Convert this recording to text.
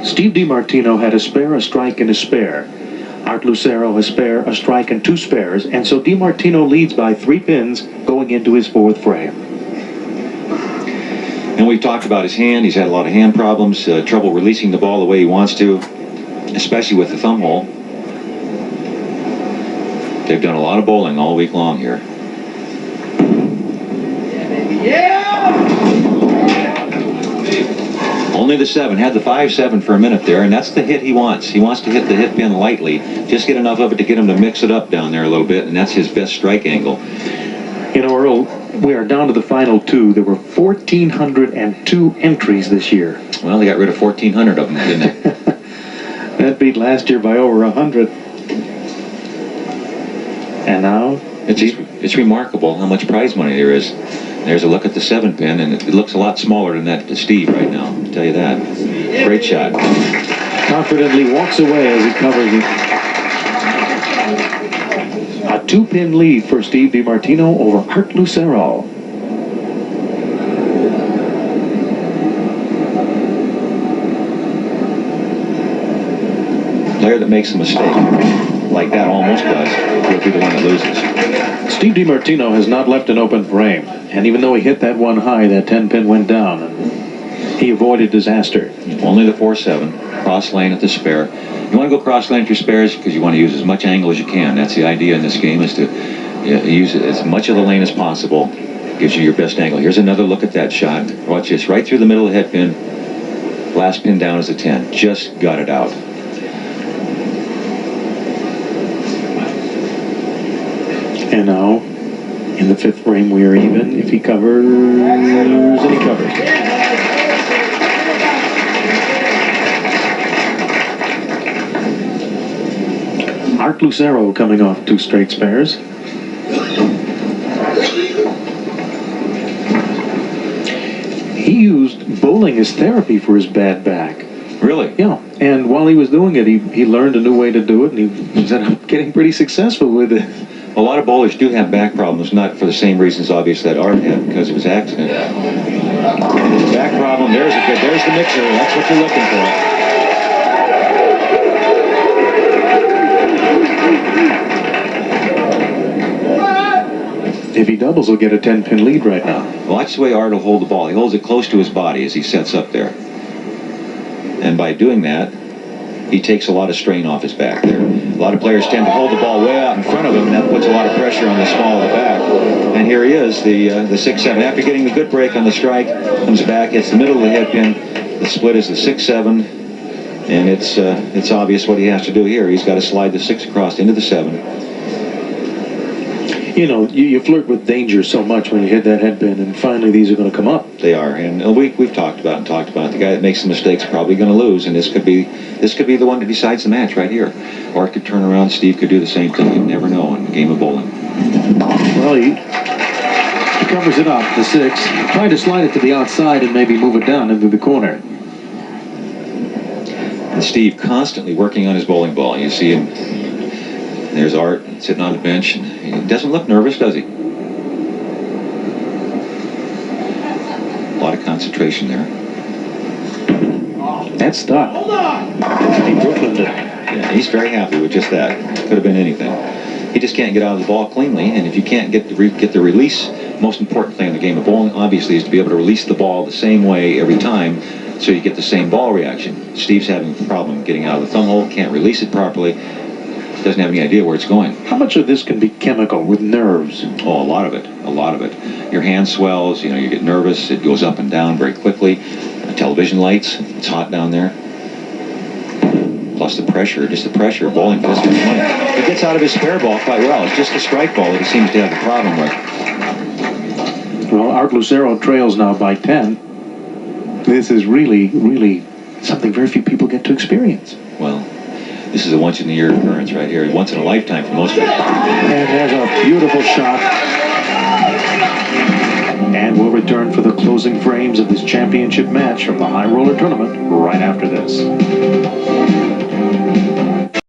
Steve DiMartino had a spare, a strike, and a spare. Art Lucero a spare, a strike, and 2 spares, and so DiMartino leads by 3 pins going into his 4th frame. And we've talked about his hand. He's had a lot of hand problems, trouble releasing the ball the way he wants to, especially with the thumb hole. They've done a lot of bowling all week long here. Only the 7. Had the 5-7 for a minute there, and that's the hit he wants. He wants to hit the hit pin lightly. Just get enough of it to get him to mix it up down there a little bit, and that's his best strike angle. You know, Earl, we are down to the final 2. There were 1,402 entries this year. Well, they got rid of 1,400 of them, didn't they? That beat last year by over 100. And now? It's remarkable how much prize money there is. There's a look at the 7 pin, and it looks a lot smaller than that to Steve right now. I'll tell you that. Great shot. Confidently walks away as he covers it. A 2-pin lead for Steve DiMartino over Art Lucero. Player that makes a mistake like that almost does will be the one that loses. Steve DiMartino has not left an open frame, and even though he hit that one high, that 10-pin went down, and he avoided disaster. Only the 4-7, cross lane at the spare. You want to go cross lane with your spares because you want to use as much angle as you can. That's the idea in this game, is to use as much of the lane as possible. Gives you your best angle. Here's another look at that shot. Watch this, right through the middle of the head pin. Last pin down is a 10. Just got it out. And now, in the 5th frame, we are even. If he covers, and he covers. Art Lucero coming off 2 straight spares. He used bowling as therapy for his bad back. Really? Yeah. And while he was doing it, he learned a new way to do it, and he ended up getting pretty successful with it. A lot of bowlers do have back problems, not for the same reasons, obviously, that Art had because of his accident. Back problem, there's the mixer. That's what you're looking for. If he doubles, he'll get a 10-pin lead right now. Watch the way Art will hold the ball. He holds it close to his body as he sets up there. And by doing that, he takes a lot of strain off his back there. A lot of players tend to hold the ball way out in front of him, and that puts a lot of pressure on the small of the back. And here he is, the 6-7. After getting the good break on the strike, comes back, hits the middle of the head pin. The split is the 6-7, and it's obvious what he has to do here. He's got to slide the 6 across into the 7. You know, you flirt with danger so much when you hit that head pin, and finally these are going to come up. They are, and we've talked about it. The guy that makes the mistakes is probably going to lose, and this could be the one that decides the match right here. Or it could turn around. Steve could do the same thing. You never know in a game of bowling. Well, he covers it up, the 6. Tried to slide it to the outside and maybe move it down into the corner. And Steve constantly working on his bowling ball. You see him. There's Art sitting on the bench. And he doesn't look nervous, does he? A lot of concentration there. That's stuck. Hold on. Yeah, he's very happy with just that. Could have been anything. He just can't get out of the ball cleanly, and if you can't get the release, most important thing in the game of bowling, obviously, is to be able to release the ball the same way every time, so you get the same ball reaction. Steve's having a problem getting out of the thumb hole, can't release it properly. Doesn't have any idea where it's going. How much of this can be chemical with nerves? Oh, a lot of it. Your hand swells, you get nervous, it goes up and down very quickly. Television lights, it's hot down there. Plus the pressure, bowling for this much money. He gets out of his spare ball quite well. It's just the strike ball that he seems to have a problem with. Well, Art Lucero trails now by 10. This is really, really something very few people get to experience. Well, this is a once-in-a-year occurrence right here. Once in a lifetime for most people. And there's a beautiful shot. And we'll return for the closing frames of this championship match from the High Roller Tournament right after this.